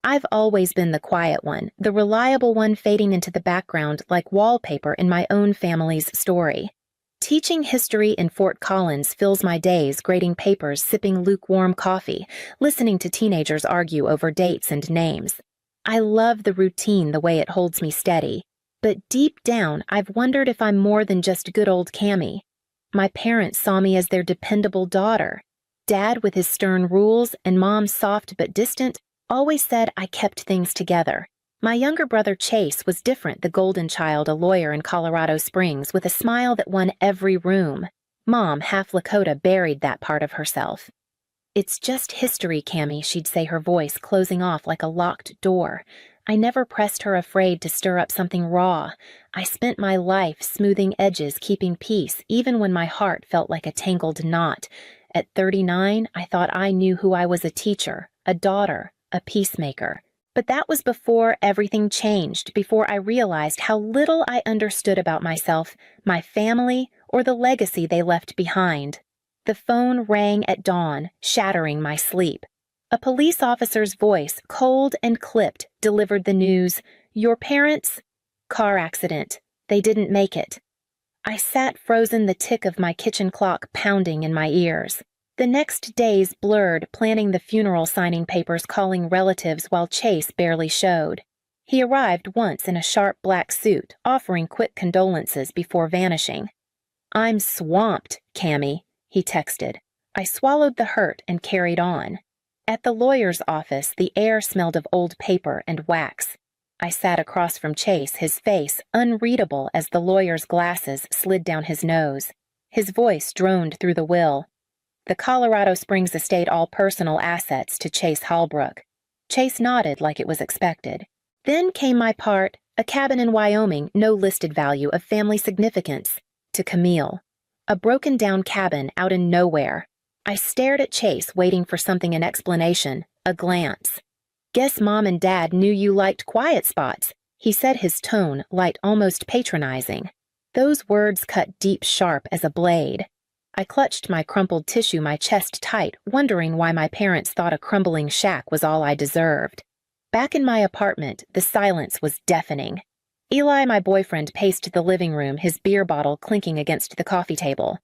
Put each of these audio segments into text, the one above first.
I've always been the quiet one, the reliable one fading into the background like wallpaper in my own family's story. Teaching history in Fort Collins fills my days grading papers, sipping lukewarm coffee, listening to teenagers argue over dates and names. I love the routine the way it holds me steady, but deep down I've wondered if I'm more than just good old Cammy. My parents saw me as their dependable daughter. Dad, with his stern rules, and Mom, soft but distant, always said I kept things together. My younger brother Chase was different, the golden child, a lawyer in Colorado Springs with a smile that won every room. Mom, half Lakota, buried that part of herself. "It's just history, Cammy," she'd say, her voice closing off like a locked door. I never pressed her, afraid to stir up something raw. I spent my life smoothing edges, keeping peace, even when my heart felt like a tangled knot. At 39, I thought I knew who I was: a teacher, a daughter, a peacemaker. But that was before everything changed, before I realized how little I understood about myself, my family, or the legacy they left behind. The phone rang at dawn, shattering my sleep. A police officer's voice, cold and clipped, delivered the news: "Your parents? Car accident. They didn't make it." I sat frozen, the tick of my kitchen clock pounding in my ears. The next days blurred, planning the funeral, signing papers, calling relatives while Chase barely showed. He arrived once in a sharp black suit, offering quick condolences before vanishing. "I'm swamped, Cammy," he texted. I swallowed the hurt and carried on. At the lawyer's office, the air smelled of old paper and wax. I sat across from Chase, his face unreadable as the lawyer's glasses slid down his nose. His voice droned through the will. "The Colorado Springs estate, all personal assets to Chase Halbrook." Chase nodded like it was expected. Then came my part, a cabin in Wyoming, no listed value of family significance, to Camille. A broken-down cabin out in nowhere. I stared at Chase, waiting for something, an explanation, a glance. "Guess Mom and Dad knew you liked quiet spots," he said, his tone light, almost patronizing. Those words cut deep, sharp as a blade. I clutched my crumpled tissue, my chest tight, wondering why my parents thought a crumbling shack was all I deserved. Back in my apartment, the silence was deafening. Eli, my boyfriend, paced the living room, his beer bottle clinking against the coffee table.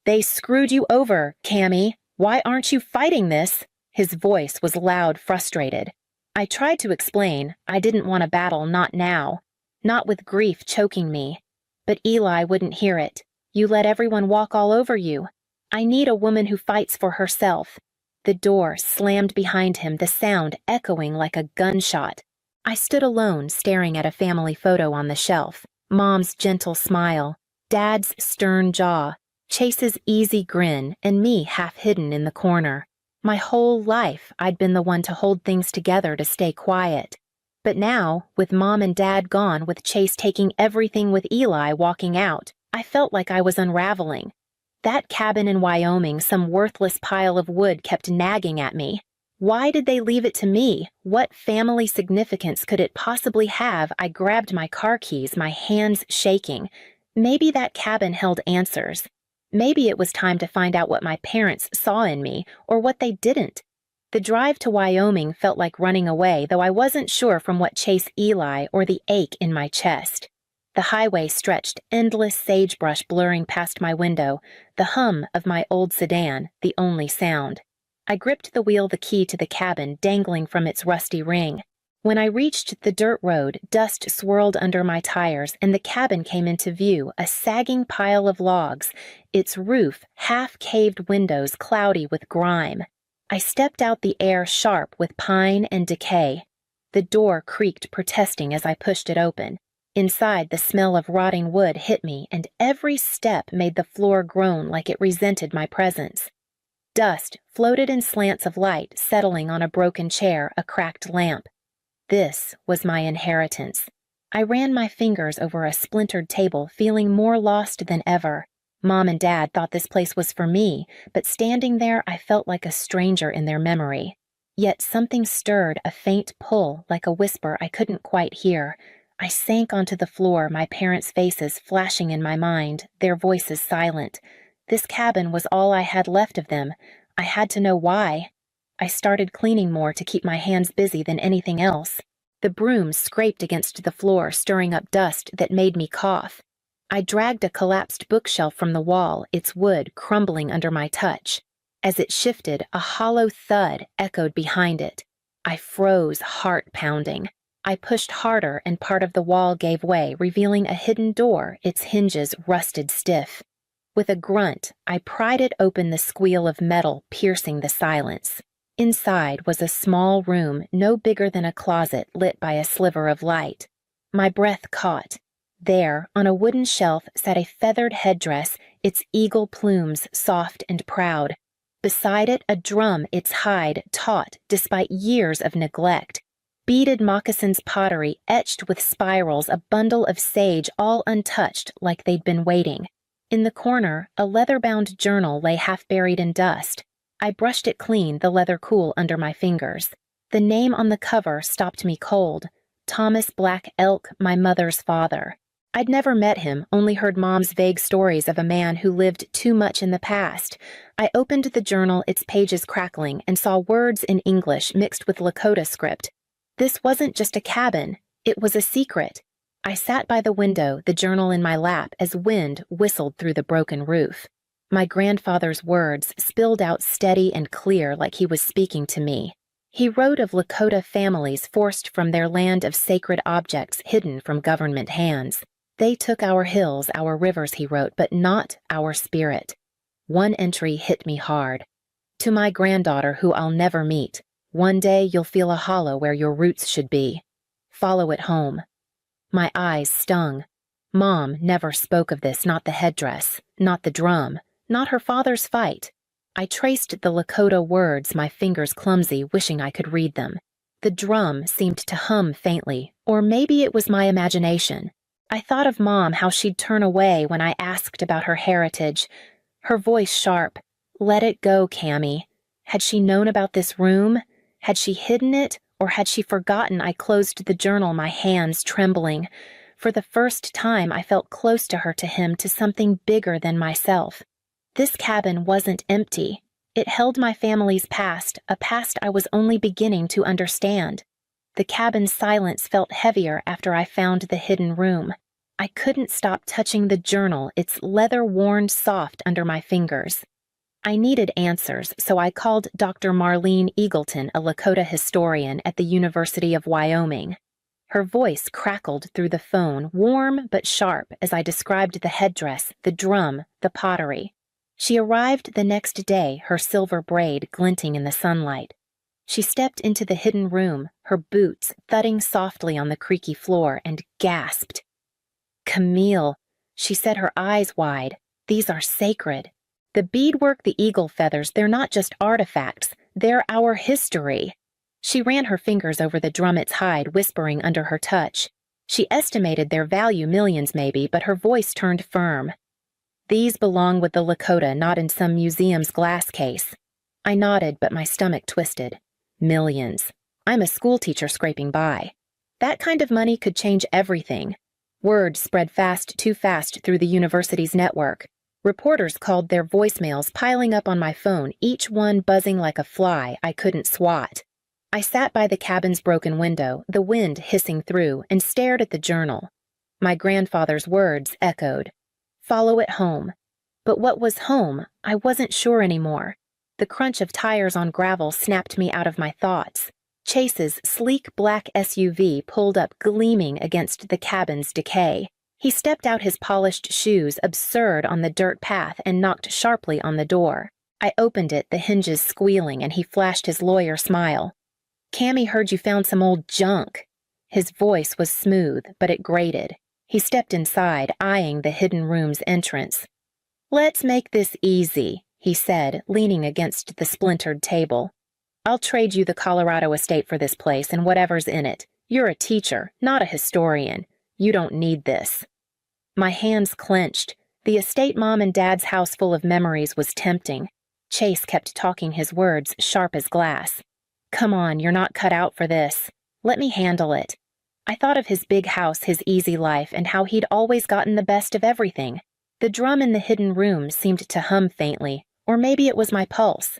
"They screwed you over, Cammy. Why aren't you fighting this?" His voice was loud, frustrated. I tried to explain. I didn't want a battle, not now. Not with grief choking me. But Eli wouldn't hear it. "You let everyone walk all over you. I need a woman who fights for herself." The door slammed behind him, the sound echoing like a gunshot. I stood alone, staring at a family photo on the shelf. Mom's gentle smile, Dad's stern jaw, Chase's easy grin, and me half hidden in the corner. My whole life, I'd been the one to hold things together, to stay quiet. But now, with Mom and Dad gone, with Chase taking everything, with Eli walking out, I felt like I was unraveling. That cabin in Wyoming, some worthless pile of wood, kept nagging at me. Why did they leave it to me? What family significance could it possibly have? I grabbed my car keys, my hands shaking. Maybe that cabin held answers. Maybe it was time to find out what my parents saw in me, or what they didn't. The drive to Wyoming felt like running away, though I wasn't sure from what chased Eli or the ache in my chest. The highway stretched, endless sagebrush blurring past my window, the hum of my old sedan, the only sound. I gripped the wheel, the key to the cabin dangling from its rusty ring. When I reached the dirt road, dust swirled under my tires, and the cabin came into view, a sagging pile of logs, its roof half-caved windows cloudy with grime. I stepped out, the air sharp with pine and decay. The door creaked, protesting as I pushed it open. Inside, the smell of rotting wood hit me, and every step made the floor groan like it resented my presence. Dust floated in slants of light, settling on a broken chair, a cracked lamp. This was my inheritance. I ran my fingers over a splintered table, feeling more lost than ever. Mom and Dad thought this place was for me, but standing there, I felt like a stranger in their memory. Yet something stirred, a faint pull, like a whisper I couldn't quite hear. I sank onto the floor, my parents' faces flashing in my mind, their voices silent. This cabin was all I had left of them. I had to know why. I started cleaning more to keep my hands busy than anything else. The broom scraped against the floor, stirring up dust that made me cough. I dragged a collapsed bookshelf from the wall, its wood crumbling under my touch. As it shifted, a hollow thud echoed behind it. I froze, heart pounding. I pushed harder, and part of the wall gave way, revealing a hidden door, its hinges rusted stiff. With a grunt, I pried it open, the squeal of metal piercing the silence. Inside was a small room, no bigger than a closet, lit by a sliver of light. My breath caught. There, on a wooden shelf, sat a feathered headdress, its eagle plumes soft and proud. Beside it, a drum, its hide taut despite years of neglect. Beaded moccasins pottery etched with spirals, a bundle of sage all untouched like they'd been waiting. In the corner, a leather-bound journal lay half buried in dust. I brushed it clean, the leather cool under my fingers. The name on the cover stopped me cold. Thomas Black Elk, my mother's father. I'd never met him, only heard Mom's vague stories of a man who lived too much in the past. I opened the journal, its pages crackling, and saw words in English mixed with Lakota script. This wasn't just a cabin, it was a secret. I sat by the window, the journal in my lap, as wind whistled through the broken roof. My grandfather's words spilled out steady and clear like he was speaking to me. He wrote of Lakota families forced from their land of sacred objects hidden from government hands. They took our hills, our rivers, he wrote, but not our spirit. One entry hit me hard. To my granddaughter, who I'll never meet, one day you'll feel a hollow where your roots should be. Follow it home. My eyes stung. Mom never spoke of this, not the headdress, not the drum, not her father's fight. I traced the Lakota words, my fingers clumsy, wishing I could read them. The drum seemed to hum faintly, or maybe it was my imagination. I thought of Mom, how she'd turn away when I asked about her heritage. Her voice sharp. Let it go, Cammy. Had she known about this room? Had she hidden it, or had she forgotten? I closed the journal, my hands trembling. For the first time, I felt close to her, to him, to something bigger than myself. This cabin wasn't empty. It held my family's past, a past I was only beginning to understand. The cabin's silence felt heavier after I found the hidden room. I couldn't stop touching the journal, its leather worn soft under my fingers. I needed answers, so I called Dr. Marlene Eagleton, a Lakota historian at the University of Wyoming. Her voice crackled through the phone, warm but sharp, as I described the headdress, the drum, the pottery. She arrived the next day, her silver braid glinting in the sunlight. She stepped into the hidden room, her boots thudding softly on the creaky floor, and gasped. Camille, she said, her eyes wide, these are sacred. The beadwork, the eagle feathers, they're not just artifacts, they're our history. She ran her fingers over the drummet's hide, whispering under her touch. She estimated their value, millions maybe, but her voice turned firm. These belong with the Lakota, not in some museum's glass case. I nodded, but my stomach twisted. Millions. I'm a schoolteacher scraping by. That kind of money could change everything. Word spread fast, too fast through the university's network. Reporters called their voicemails, piling up on my phone, each one buzzing like a fly I couldn't swat. I sat by the cabin's broken window, the wind hissing through, and stared at the journal. My grandfather's words echoed. Follow it home. But what was home? I wasn't sure anymore. The crunch of tires on gravel snapped me out of my thoughts. Chase's sleek black SUV pulled up, gleaming against the cabin's decay. He stepped out his polished shoes, absurd on the dirt path, and knocked sharply on the door. I opened it, the hinges squealing, and he flashed his lawyer smile. Cammy heard you found some old junk. His voice was smooth, but it grated. He stepped inside, eyeing the hidden room's entrance. Let's make this easy, he said, leaning against the splintered table. I'll trade you the Colorado estate for this place and whatever's in it. You're a teacher, not a historian. You don't need this. My hands clenched. The estate, Mom and Dad's house full of memories, was tempting. Chase kept talking, his words sharp as glass. Come on, you're not cut out for this. Let me handle it. I thought of his big house, his easy life, and how he'd always gotten the best of everything. The drum in the hidden room seemed to hum faintly, or maybe it was my pulse.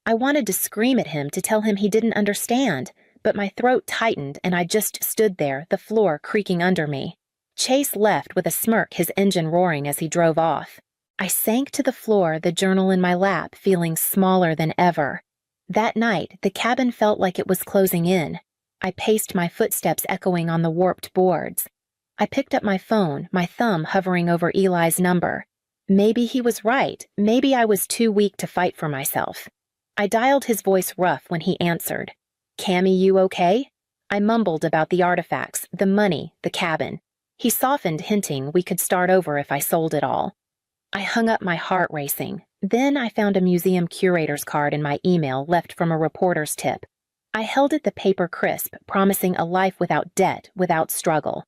I wanted to scream at him to tell him he didn't understand, but my throat tightened and I just stood there, the floor creaking under me. Chase left with a smirk, his engine roaring as he drove off. I sank to the floor, the journal in my lap, feeling smaller than ever. That night, the cabin felt like it was closing in. I paced, my footsteps echoing on the warped boards. I picked up my phone, my thumb hovering over Eli's number. Maybe he was right. Maybe I was too weak to fight for myself. I dialed, his voice rough when he answered. "Cammy, you okay?" I mumbled about the artifacts, the money, the cabin. He softened, hinting we could start over if I sold it all. I hung up, my heart racing. Then I found a museum curator's card in my email left from a reporter's tip. I held it, the paper crisp, promising a life without debt, without struggle.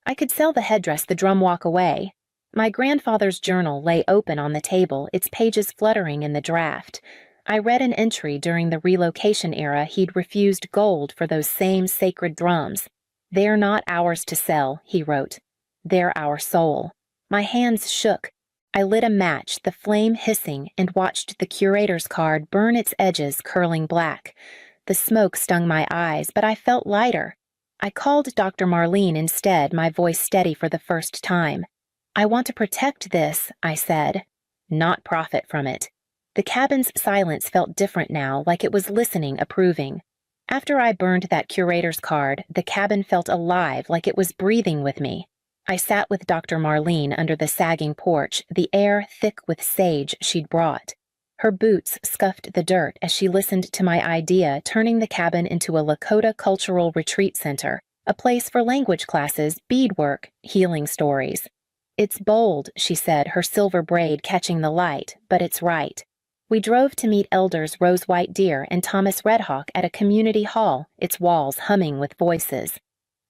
I could sell the headdress, the drum, walk away. My grandfather's journal lay open on the table, its pages fluttering in the draft. I read an entry during the relocation era he'd refused gold for those same sacred drums. "They're not ours to sell," he wrote. "They're our soul." My hands shook. I lit a match, the flame hissing, and watched the curator's card burn, its edges curling black. The smoke stung my eyes, but I felt lighter. I called Dr. Marlene instead, my voice steady for the first time. "I want to protect this," I said, "not profit from it." The cabin's silence felt different now, like it was listening, approving. After I burned that curator's card, the cabin felt alive, like it was breathing with me. I sat with Dr. Marlene under the sagging porch, the air thick with sage she'd brought. Her boots scuffed the dirt as she listened to my idea, turning the cabin into a Lakota cultural retreat center, a place for language classes, beadwork, healing stories. "It's bold," she said, her silver braid catching the light, "but it's right." We drove to meet elders Rose White Deer and Thomas Redhawk at a community hall, its walls humming with voices.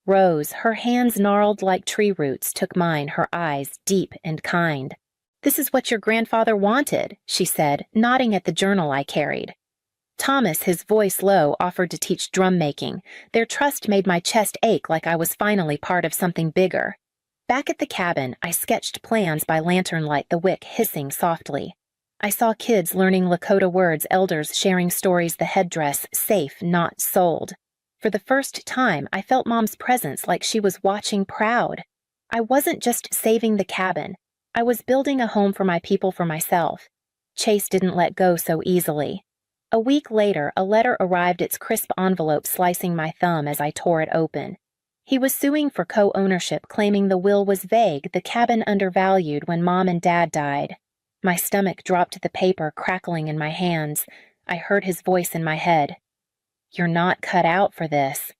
Rose, her hands gnarled like tree roots, took mine, her eyes deep and kind. "This is what your grandfather wanted," she said, nodding at the journal I carried. Thomas, his voice low, offered to teach drum making. Their trust made my chest ache, like I was finally part of something bigger. Back at the cabin, I sketched plans by lantern light, the wick hissing softly. I saw kids learning Lakota words, elders sharing stories, the headdress safe, not sold. For the first time, I felt Mom's presence, like she was watching, proud. I wasn't just saving the cabin. I was building a home for my people, for myself. Chase didn't let go so easily. A week later, a letter arrived, its crisp envelope slicing my thumb as I tore it open. He was suing for co-ownership, claiming the will was vague, the cabin undervalued when Mom and Dad died. My stomach dropped, the paper crackling in my hands. I heard his voice in my head. "You're not cut out for this."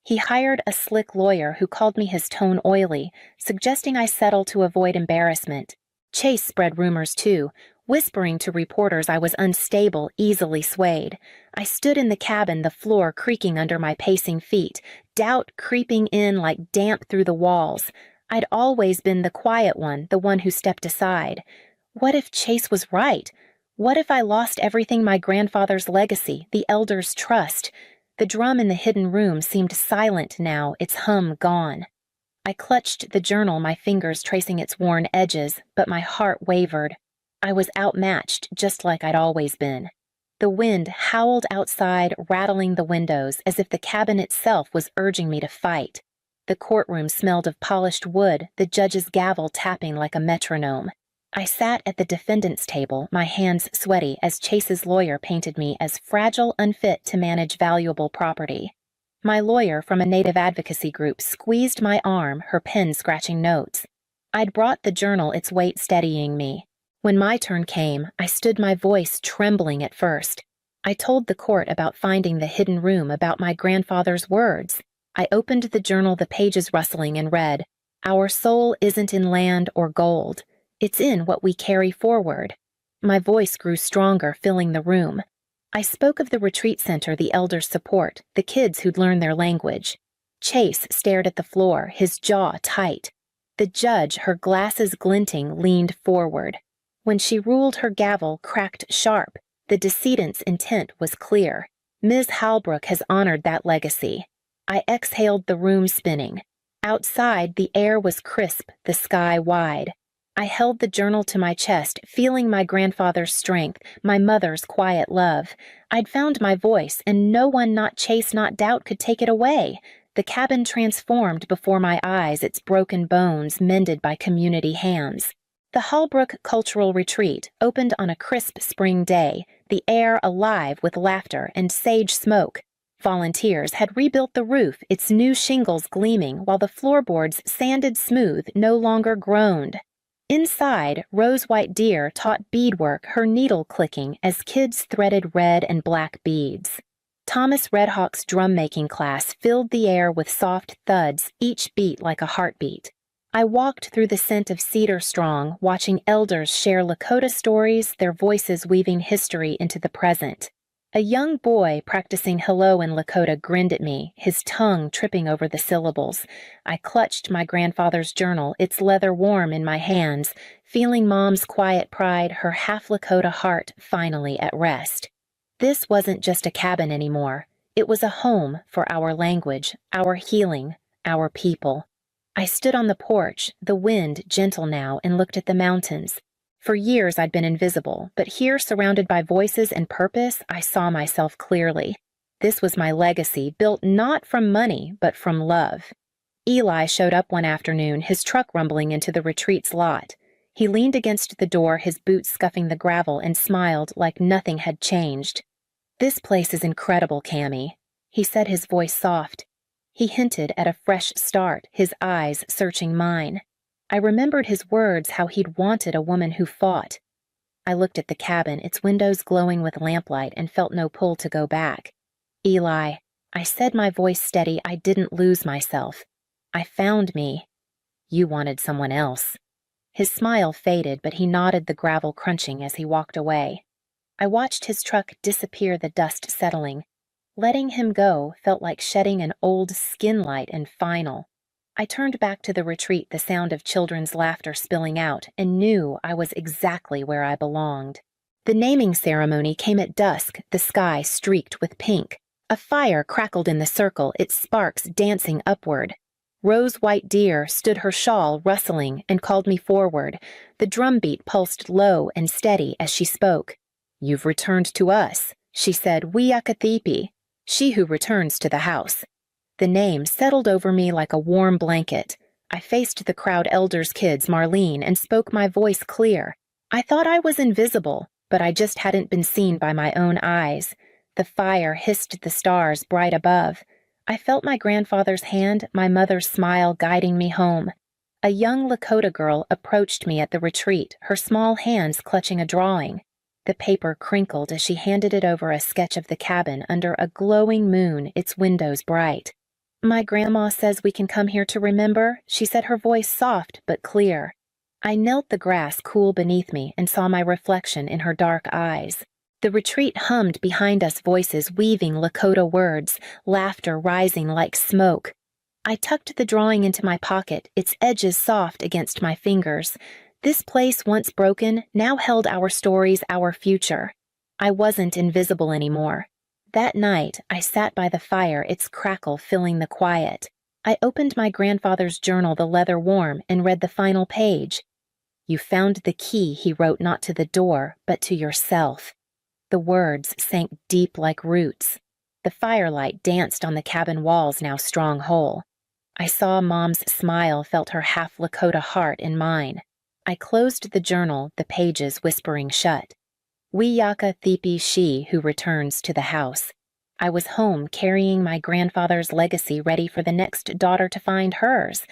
He hired a slick lawyer who called me, his tone oily, suggesting I settle to avoid embarrassment. Chase spread rumors too, whispering to reporters I was unstable, easily swayed. I stood in the cabin, the floor creaking under my pacing feet, doubt creeping in like damp through the walls. I'd always been the quiet one, the one who stepped aside. What if Chase was right? What if I lost everything, my grandfather's legacy, the elders' trust? The drum in the hidden room seemed silent now, its hum gone. I clutched the journal, my fingers tracing its worn edges, but my heart wavered. I was outmatched, just like I'd always been. The wind howled outside, rattling the windows, as if the cabin itself was urging me to fight. The courtroom smelled of polished wood, the judge's gavel tapping like a metronome. I sat at the defendant's table, my hands sweaty, as Chase's lawyer painted me as fragile, unfit to manage valuable property. My lawyer from a native advocacy group squeezed my arm, her pen scratching notes. I'd brought the journal, its weight steadying me. When my turn came, I stood, my voice trembling at first. I told the court about finding the hidden room, about my grandfather's words. I opened the journal, the pages rustling, and read, "Our soul isn't in land or gold. It's in what we carry forward." My voice grew stronger, filling the room. I spoke of the retreat center, the elders' support, the kids who'd learned their language. Chase stared at the floor, his jaw tight. The judge, her glasses glinting, leaned forward. When she ruled, her gavel cracked sharp. The decedent's intent was clear. Ms. Halbrook has honored that legacy. I exhaled, the room spinning. Outside, the air was crisp, the sky wide. I held the journal to my chest, feeling my grandfather's strength, my mother's quiet love. I'd found my voice, and no one, not chase, not doubt, could take it away. The cabin transformed before my eyes, its broken bones mended by community hands. The Hallbrook Cultural Retreat opened on a crisp spring day, the air alive with laughter and sage smoke. Volunteers had rebuilt the roof, its new shingles gleaming, while the floorboards, sanded smooth, no longer groaned. Inside, Rose-White Deer taught beadwork, her needle clicking as kids threaded red and black beads. Thomas Redhawk's drum-making class filled the air with soft thuds, each beat like a heartbeat. I walked through the scent of cedar strong, watching elders share Lakota stories, their voices weaving history into the present. A young boy practicing hello in Lakota grinned at me, his tongue tripping over the syllables. I clutched my grandfather's journal, its leather warm in my hands, feeling Mom's quiet pride, her half-Lakota heart finally at rest. This wasn't just a cabin anymore. It was a home for our language, our healing, our people. I stood on the porch, the wind gentle now, and looked at the mountains. For years I'd been invisible, but here, surrounded by voices and purpose, I saw myself clearly. This was my legacy, built not from money, but from love. Eli showed up one afternoon, his truck rumbling into the retreat's lot. He leaned against the door, his boots scuffing the gravel, and smiled like nothing had changed. "This place is incredible, Cammy," he said, his voice soft. He hinted at a fresh start, his eyes searching mine. I remembered his words, how he'd wanted a woman who fought. I looked at the cabin, its windows glowing with lamplight, and felt no pull to go back. "Eli," I said, my voice steady, I didn't lose myself. "I found me. You wanted someone else." His smile faded, but he nodded, the gravel crunching as he walked away. I watched his truck disappear, the dust settling. Letting him go felt like shedding an old skin light and final. I turned back to the retreat, the sound of children's laughter spilling out, and knew I was exactly where I belonged. The naming ceremony came at dusk, the sky streaked with pink. A fire crackled in the circle, its sparks dancing upward. Rose-White Deer stood, her shawl rustling, and called me forward. The drumbeat pulsed low and steady as she spoke. "You've returned to us," she said, "Wiakathepi, she who returns to the house." The name settled over me like a warm blanket. I faced the crowd, elders, kids, Marlene, and spoke, my voice clear. I thought I was invisible, but I just hadn't been seen by my own eyes. The fire hissed the stars bright above. I felt my grandfather's hand, my mother's smile guiding me home. A young Lakota girl approached me at the retreat, her small hands clutching a drawing. The paper crinkled as she handed it over, a sketch of the cabin under a glowing moon, its windows bright. "My grandma says we can come here to remember," she said, her voice soft but clear. I knelt the grass cool beneath me and saw my reflection in her dark eyes. The retreat hummed behind us, voices weaving Lakota words, laughter rising like smoke. I tucked the drawing into my pocket, its edges soft against my fingers. This place, once broken, now held our stories, our future. I wasn't invisible anymore. That night, I sat by the fire, its crackle filling the quiet. I opened my grandfather's journal, the leather warm, and read the final page. "You found the key," he wrote, "not to the door, but to yourself." The words sank deep like roots. The firelight danced on the cabin walls, now strong whole. I saw Mom's smile, felt her half Lakota heart in mine. I closed the journal, the pages whispering shut. Wiakathepi, she who returns to the house. I was home, carrying my grandfather's legacy, ready for the next daughter to find hers.